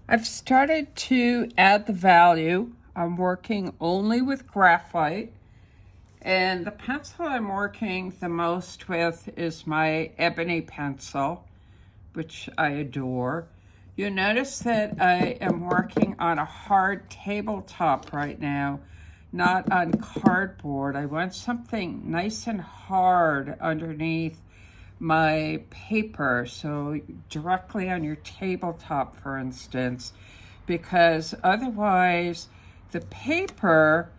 I've started to add the value. I'm working only with graphite, and the pencil I'm working the most with is my ebony pencil, which I adore. You notice that I am working on a hard tabletop right now, not on cardboard. I want something nice and hard underneath my paper, so directly on your tabletop, for instance, because otherwise the paper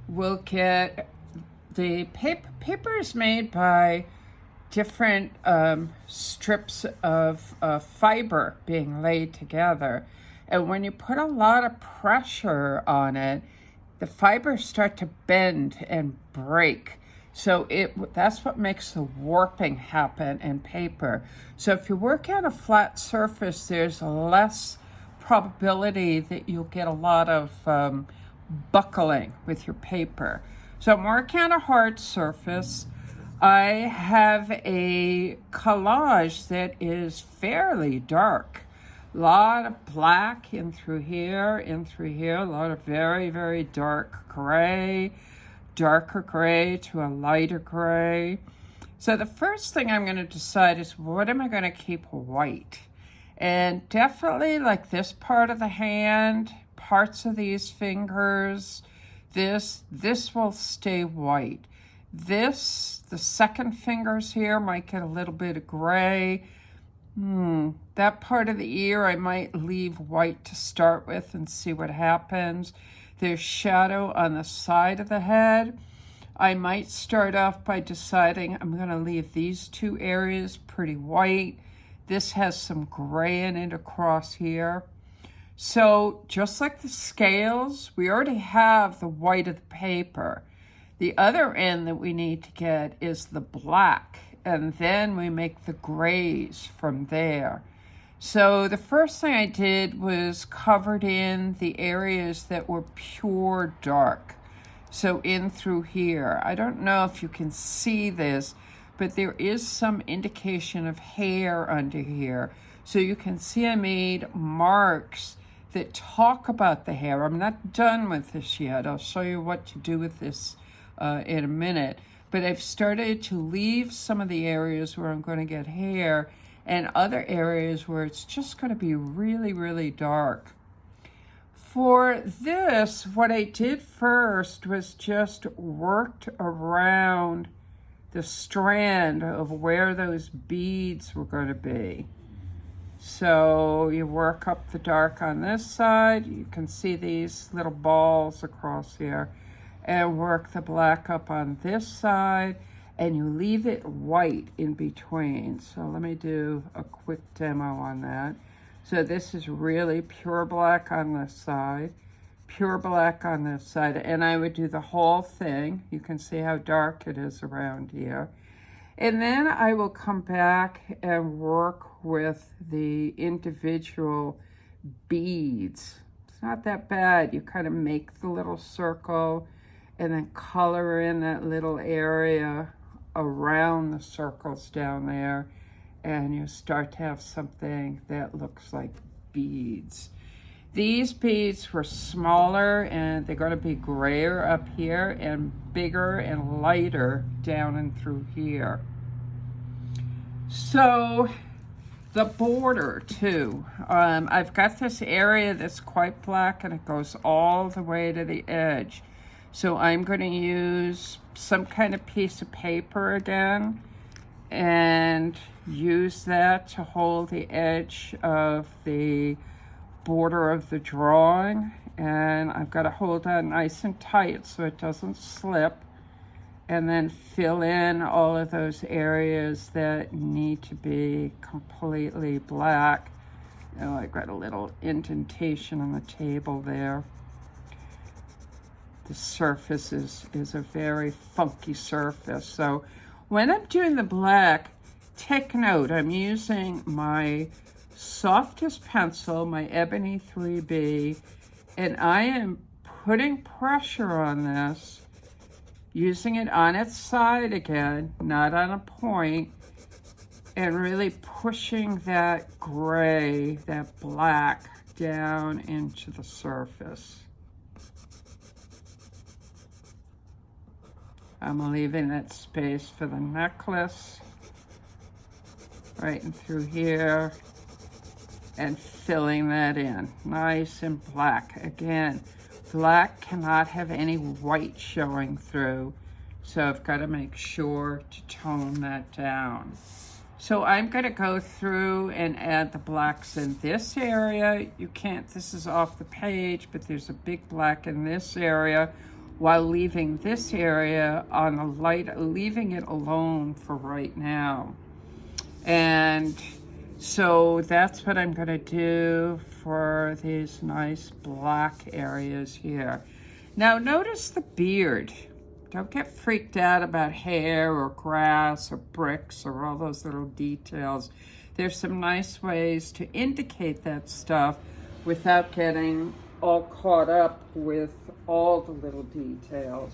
will get, the paper is made by different strips of fiber being laid together. And when you put a lot of pressure on it, the fibers start to bend and break. So that's what makes the warping happen in paper. So if you work on a flat surface, there's less probability that you'll get a lot of buckling with your paper. So I'm working on a hard surface. I have a collage that is fairly dark. A lot of black in through here, a lot of very, very dark gray, darker gray to a lighter gray. So the first thing I'm going to decide is what am I going to keep white? And definitely like this part of the hand, parts of these fingers, this will stay white. This, the second fingers here might get a little bit of gray. That part of the ear I might leave white to start with and see what happens. There's shadow on the side of the head. I might start off by deciding I'm going to leave these two areas pretty white. This has some gray in it across here. So just like the scales, we already have the white of the paper. The other end that we need to get is the black, and then we make the grays from there. So the first thing I did was covered in the areas that were pure dark. So in through here, I don't know if you can see this, but there is some indication of hair under here. So you can see I made marks that talk about the hair. I'm not done with this yet. I'll show you what to do with this in a minute. But I've started to leave some of the areas where I'm going to get hair and other areas where it's just going to be really, really dark. For this, what I did first was just worked around the strand of where those beads were going to be. So you work up the dark on this side. You can see these little balls across here. And work the black up on this side. And you leave it white in between. So let me do a quick demo on that. So this is really pure black on this side. Pure black on this side. And I would do the whole thing. You can see how dark it is around here. And then I will come back and work with the individual beads. It's not that bad. You kind of make the little circle and then color in that little area around the circles down there. And you start to have something that looks like beads. These beads were smaller and they're going to be grayer up here and bigger and lighter down and through here. So the border too. I've got this area that's quite black and it goes all the way to the edge. So I'm going to use some kind of piece of paper again and use that to hold the edge of the border of the drawing, and I've got to hold that nice and tight so it doesn't slip, and then fill in all of those areas that need to be completely black. Oh, I got a little indentation on the table there. The surface is a very funky surface. So when I'm doing the black, take note, I'm using my softest pencil, my Ebony 3B, and I am putting pressure on this, using it on its side again, not on a point, and really pushing that gray, that black down into the surface. I'm leaving that space for the necklace, right in through here, and filling that in, nice and black. Again, black cannot have any white showing through, so I've got to make sure to tone that down. So I'm going to go through and add the blacks in this area. You can't, this is off the page, but there's a big black in this area, while leaving this area on the light, leaving it alone for right now. And so that's what I'm going to do for these nice black areas here. Now notice the beard. Don't get freaked out about hair or grass or bricks or all those little details. There's some nice ways to indicate that stuff without getting all caught up with all the little details.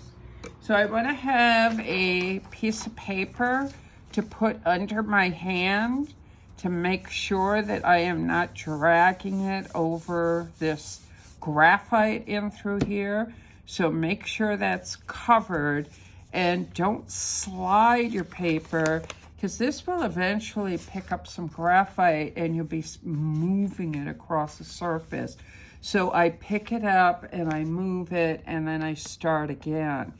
So I want to have a piece of paper to put under my hand to make sure that I am not dragging it over this graphite in through here. So make sure that's covered, and don't slide your paper, because this will eventually pick up some graphite and you'll be moving it across the surface. So I pick it up and I move it and then I start again.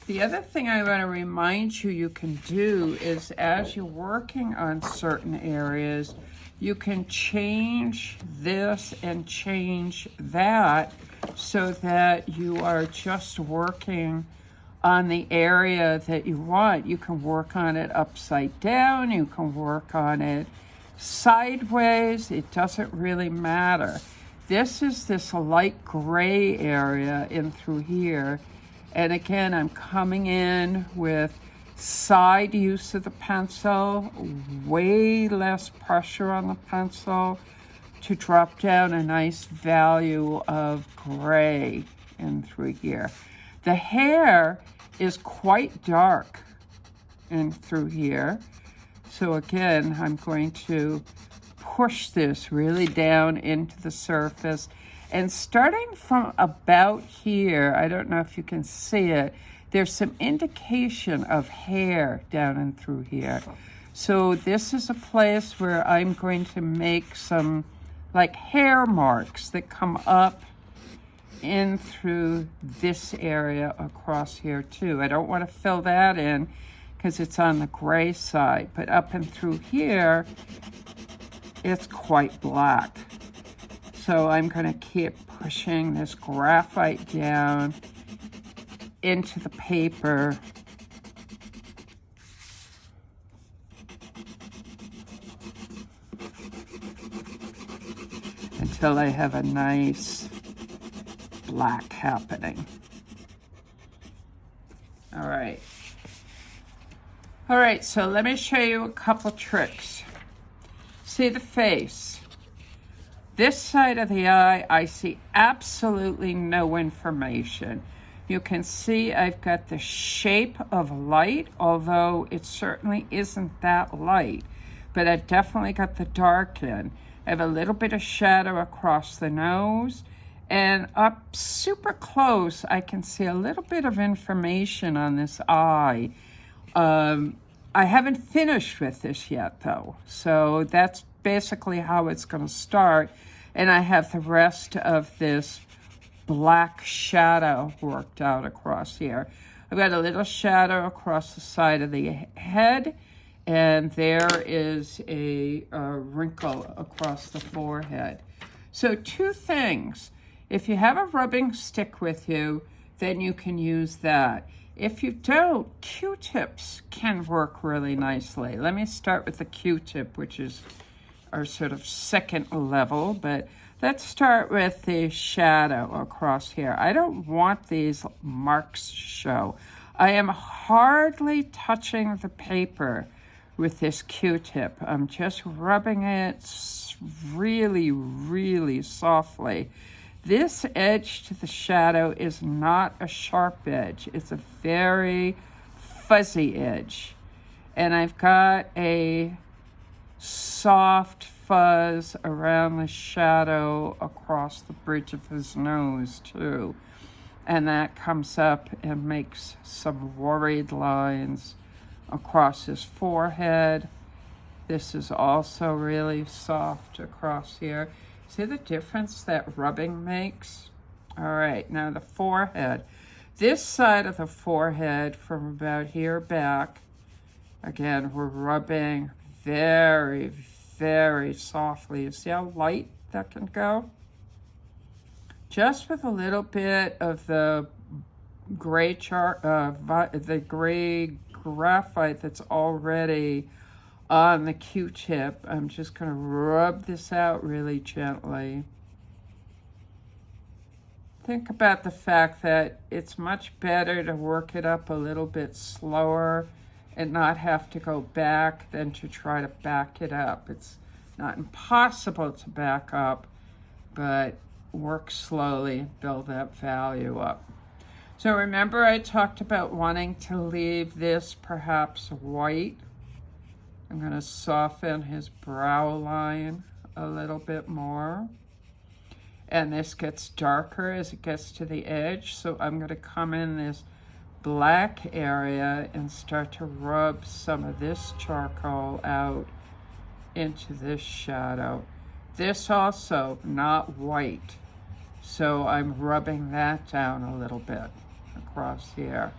The other thing I want to remind you you can do is, as you're working on certain areas, you can change this and change that so that you are just working on the area that you want. You can work on it upside down, you can work on it sideways, it doesn't really matter. This is this light gray area in through here. And again, I'm coming in with side use of the pencil, way less pressure on the pencil to drop down a nice value of gray in through here. The hair is quite dark in through here. So again, I'm going to push this really down into the surface. And starting from about here, I don't know if you can see it, there's some indication of hair down and through here. So this is a place where I'm going to make some like hair marks that come up in through this area across here too. I don't want to fill that in because it's on the gray side, but up and through here, it's quite black. So I'm going to keep pushing this graphite down into the paper until I have a nice black happening. All right. All right, so let me show you a couple tricks. See the face. This side of the eye, I see absolutely no information. You can see I've got the shape of light, although it certainly isn't that light, but I've definitely got the dark in. I have a little bit of shadow across the nose, and up super close, I can see a little bit of information on this eye. I haven't finished with this yet, though, so that's basically how it's going to start. And I have the rest of this black shadow worked out across here. I've got a little shadow across the side of the head, and there is a wrinkle across the forehead. So two things. If you have a rubbing stick with you, then you can use that. If you don't, Q-tips can work really nicely. Let me start with the Q-tip, which is our sort of second level, but let's start with the shadow across here. I don't want these marks to show. I am hardly touching the paper with this Q-tip. I'm just rubbing it really, really softly. This edge to the shadow is not a sharp edge. It's a very fuzzy edge. And I've got a soft fuzz around the shadow across the bridge of his nose too. And that comes up and makes some worried lines across his forehead. This is also really soft across here. See the difference that rubbing makes? All right, now the forehead. This side of the forehead from about here back, again, we're rubbing very, very softly. You see how light that can go? Just with a little bit of the gray the gray graphite that's already on the Q-tip, I'm just going to rub this out really gently. Think about the fact that it's much better to work it up a little bit slower and not have to go back than to try to back it up. It's not impossible to back up, but work slowly, build that value up. So remember I talked about wanting to leave this perhaps white. I'm going to soften his brow line a little bit more. And this gets darker as it gets to the edge. So I'm going to come in this black area and start to rub some of this charcoal out into this shadow. This also not white. So I'm rubbing that down a little bit across here.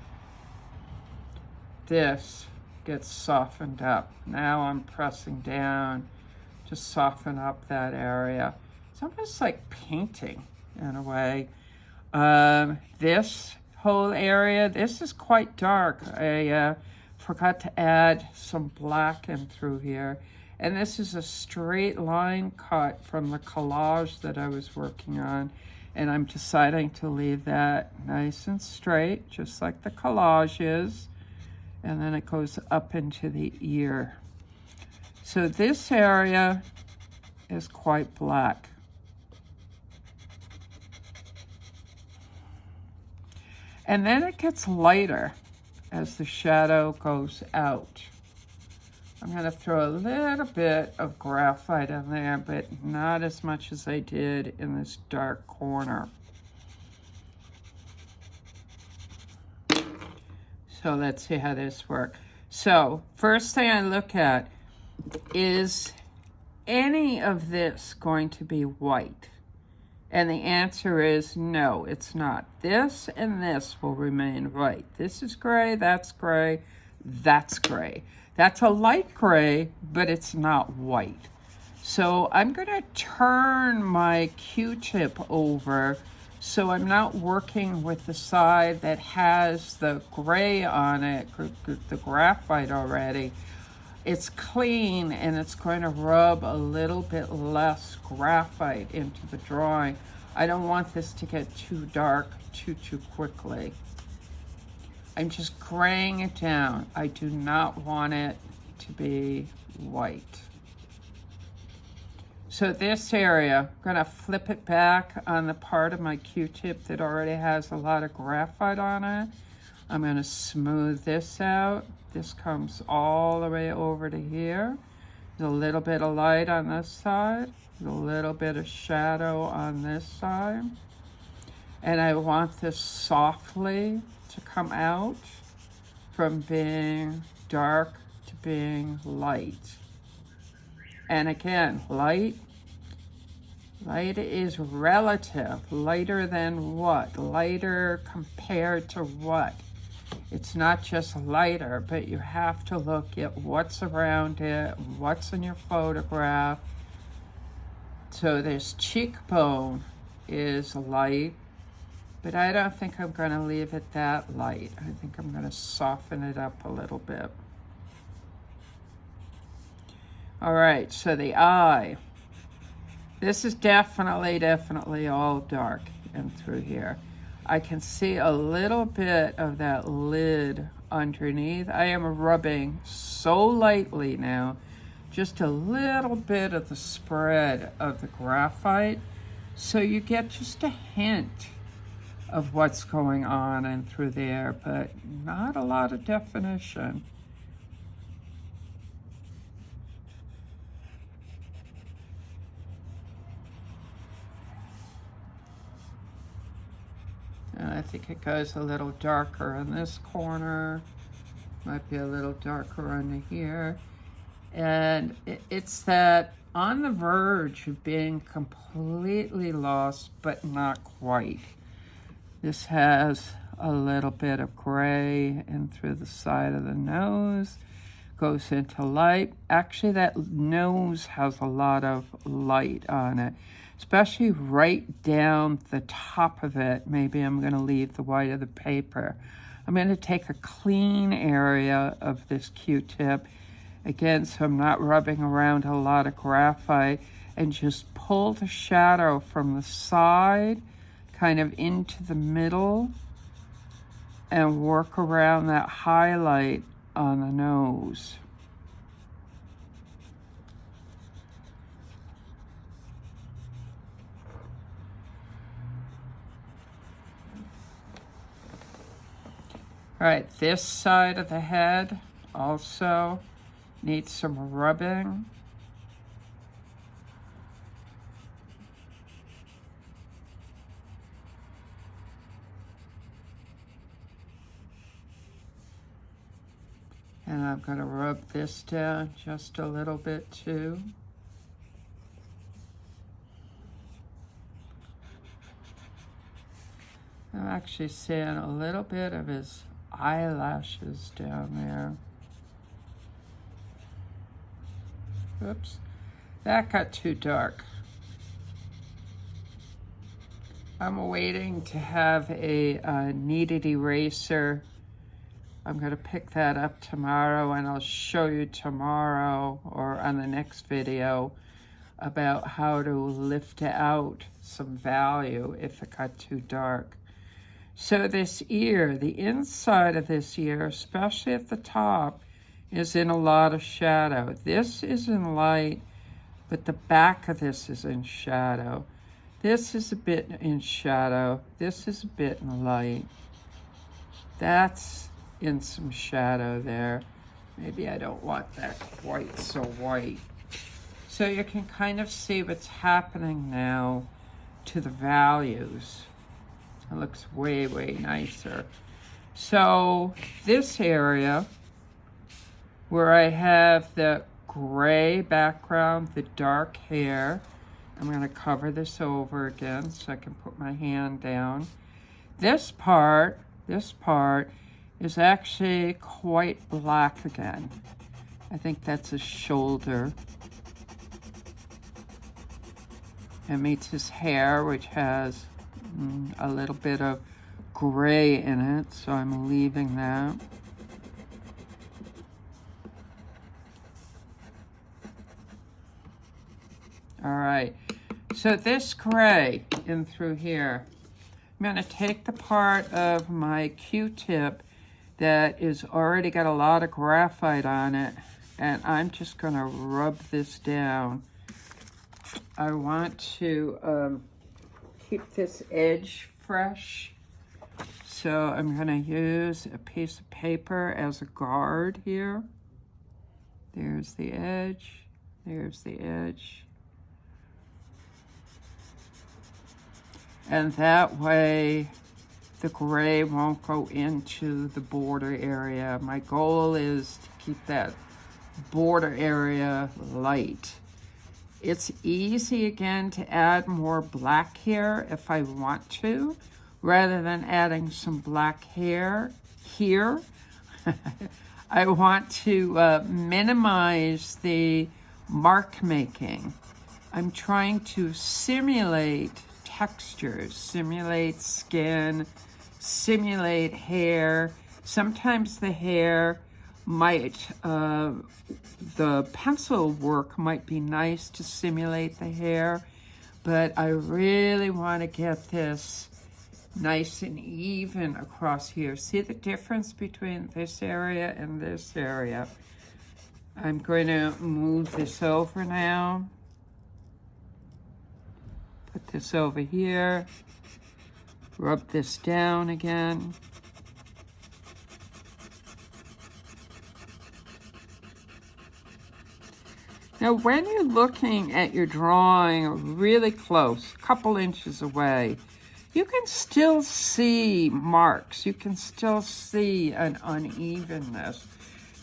This gets softened up. Now I'm pressing down to soften up that area. It's almost like painting in a way. This whole area, this is quite dark. I forgot to add some black in through here. And this is a straight line cut from the collage that I was working on. And I'm deciding to leave that nice and straight, just like the collage is. And then it goes up into the ear. So this area is quite black. And then it gets lighter as the shadow goes out. I'm going to throw a little bit of graphite in there, but not as much as I did in this dark corner. So let's see how this works. So first thing I look at is any of this going to be white? And the answer is no, it's not. This and this will remain white. This is gray, that's gray, that's gray. That's a light gray, but it's not white. So I'm going to turn my Q-tip over so I'm not working with the side that has the gray on it, the graphite already. It's clean and it's going to rub a little bit less graphite into the drawing. I don't want this to get too dark too quickly. I'm just graying it down. I do not want it to be white. So this area, I'm gonna flip it back on the part of my Q-tip that already has a lot of graphite on it. I'm gonna smooth this out. This comes all the way over to here. There's a little bit of light on this side, a little bit of shadow on this side. And I want this softly to come out from being dark to being light. And again, light is relative. Lighter than what? Lighter compared to what? It's not just lighter, but you have to look at what's around it, what's in your photograph. So this cheekbone is light, but I don't think I'm going to leave it that light. I think I'm going to soften it up a little bit. All right, so the eye. This is definitely all dark and through here. I can see a little bit of that lid underneath. I am rubbing so lightly now, just a little bit of the spread of the graphite, so you get just a hint of what's going on and through there, but not a lot of definition. I think it goes a little darker in this corner. Might be a little darker under here. And it's that on the verge of being completely lost, but not quite. This has a little bit of gray in through the side of the nose, goes into light. Actually, that nose has a lot of light on it, especially right down the top of it. Maybe I'm going to leave the white of the paper. I'm going to take a clean area of this Q-tip, again, so I'm not rubbing around a lot of graphite, and just pull the shadow from the side kind of into the middle and work around that highlight on the nose. All right, this side of the head also needs some rubbing. And I'm going to rub this down just a little bit too. I'm actually seeing a little bit of his eyelashes down there. Oops, that got too dark. I'm waiting to have a kneaded eraser. I'm going to pick that up tomorrow, and I'll show you tomorrow or on the next video about how to lift out some value if it got too dark. So this ear, the inside of this ear, especially at the top, is in a lot of shadow. This is in light, but the back of this is in shadow. This is a bit in shadow. This is a bit in light. That's in some shadow there. Maybe I don't want that quite so white. So you can kind of see what's happening now to the values. It looks way, way nicer. So this area where I have the gray background, the dark hair, I'm going to cover this over again so I can put my hand down. This part is actually quite black again. I think that's his shoulder. It meets his hair, which has a little bit of gray in it, so I'm leaving that. All right, so this gray in through here, I'm going to take the part of my Q-tip that is already got a lot of graphite on it, and I'm just going to rub this down. I want to keep this edge fresh, so I'm going to use a piece of paper as a guard here. There's the edge, there's the edge. And that way the gray won't go into the border area. My goal is to keep that border area light. It's easy again to add more black hair if I want to, rather than adding some black hair here. I want to minimize the mark making. I'm trying to simulate textures, simulate skin, simulate hair. Sometimes the hair might, the pencil work might be nice to simulate the hair, but I really want to get this nice and even across here. See the difference between this area and this area? I'm going to move this over now. Put this over here. Rub this down again. Now, when you're looking at your drawing really close, a couple inches away, you can still see marks. You can still see an unevenness.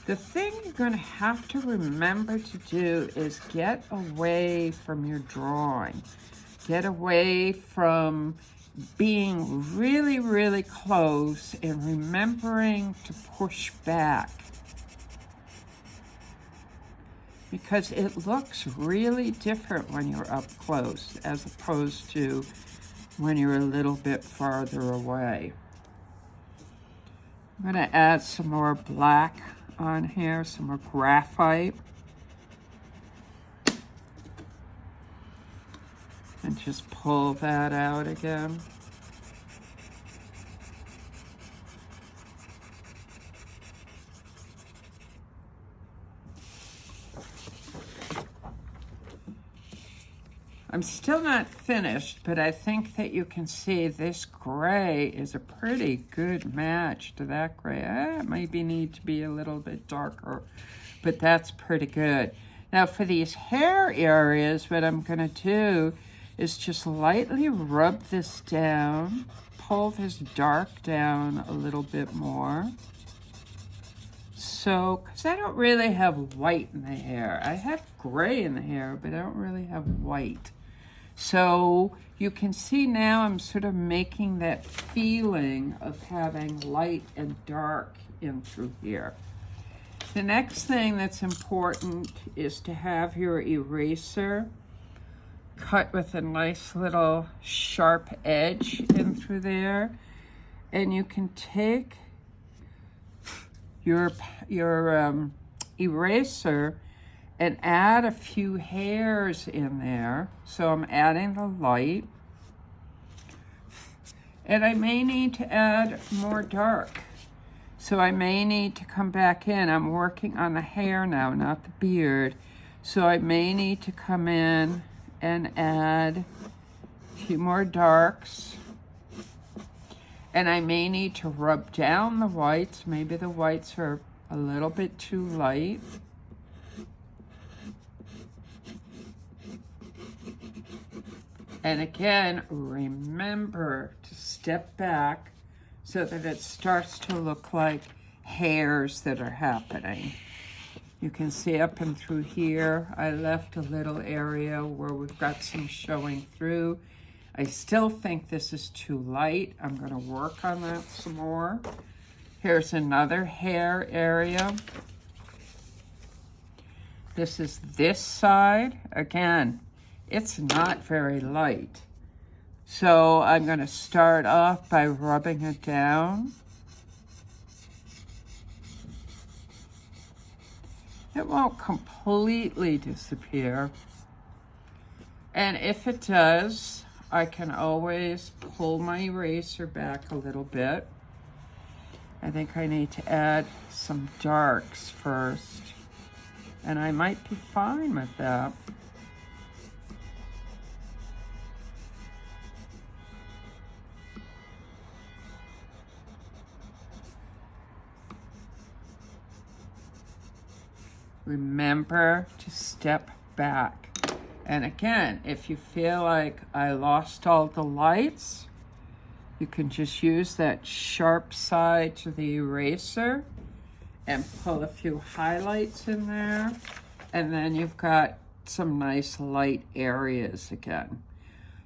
The thing you're going to have to remember to do is get away from your drawing. Get away from being really, really close and remembering to push back. Because it looks really different when you're up close as opposed to when you're a little bit farther away. I'm going to add some more black on here, some more graphite. And just pull that out again. I'm still not finished, but I think that you can see this gray is a pretty good match to that gray. It maybe need to be a little bit darker, but that's pretty good. Now for these hair areas, what I'm gonna do is just lightly rub this down, pull this dark down a little bit more. So, because I don't really have white in the hair. I have gray in the hair, but I don't really have white. So you can see now I'm sort of making that feeling of having light and dark in through here. The next thing that's important is to have your eraser cut with a nice little sharp edge in through there. And you can take your eraser and add a few hairs in there. So I'm adding the light. And I may need to add more dark. So I may need to come back in. I'm working on the hair now, not the beard. So I may need to come in and add a few more darks. And I may need to rub down the whites. Maybe the whites are a little bit too light. And again, remember to step back so that it starts to look like hairs that are happening. You can see up and through here, I left a little area where we've got some showing through. I still think this is too light. I'm going to work on that some more. Here's another hair area. This is this side. Again, it's not very light. So I'm going to start off by rubbing it down. It won't completely disappear. And if it does, I can always pull my eraser back a little bit. I think I need to add some darks first. And I might be fine with that. Remember to step back. And again, if you feel like I lost all the lights, you can just use that sharp side to the eraser and pull a few highlights in there. And then you've got some nice light areas again.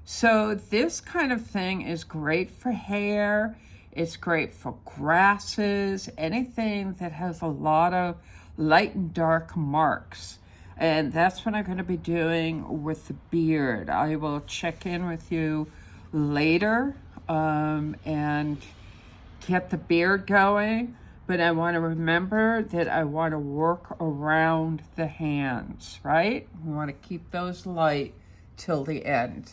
So this kind of thing is great for hair. It's great for grasses, anything that has a lot of light and dark marks. And that's what I'm going to be doing with the beard. I will check in with you later and get the beard going. But I want to remember that I want to work around the hands, right? We want to keep those light till the end.